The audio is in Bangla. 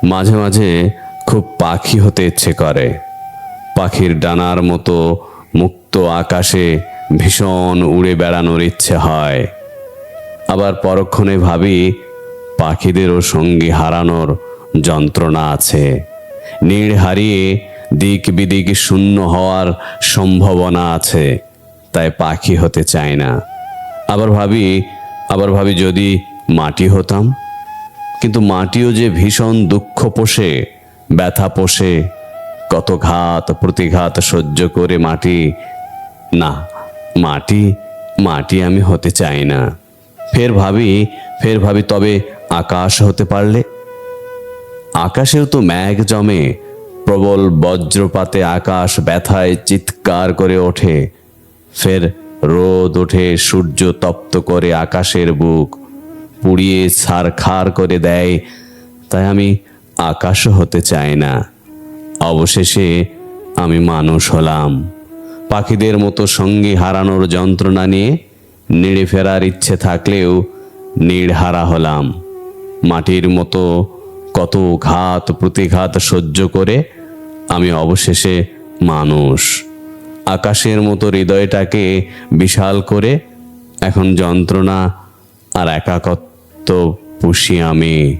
মাঝে মাঝে খুব পাখি হতে ইচ্ছে করে। পাখির ডানার মতো মুক্ত আকাশে ভীষণ উড়ে বেড়ানোর ইচ্ছে হয়। আবার পরক্ষণে ভাবি পাখিদেরও সঙ্গী হারানোর যন্ত্রণা আছে। নীড় হারিয়ে দিক বিদিক শূন্য হওয়ার সম্ভাবনা আছে, তাই পাখি হতে চাই না। আবার ভাবি যদি মাটি হতাম, কিন্তু মাটিও যে ভীষণ দুঃখ পোষে, ব্যথা পোষে, কত ঘাত প্রতিঘাত সহ্য করে মাটি। না, মাটি আমি হতে চাই না। ফের ভাবি তবে আকাশ হতে পারলে। আকাশেও তো মেঘ জমে, প্রবল বজ্রপাতে আকাশ ব্যথায় চিৎকার করে ওঠে। ফের রোদ ওঠে, সূর্য তপ্ত করে আকাশের বুক, পুড়িয়ে ছারখার করে দেয়। তাই আমি আকাশও হতে চাই না। অবশেষে আমি মানুষ হলাম। পাখিদের মতো সঙ্গী হারানোর যন্ত্রণা নিয়ে নিড়ে ফেরার ইচ্ছে থাকলেও নিড়হারা হলাম। মাটির মতো কত ঘাত প্রতিঘাত সহ্য করে আমি অবশেষে মানুষ। আকাশের মতো হৃদয়টাকে বিশাল করে এখন যন্ত্রণা আর একাকত্ব পুষি আমি।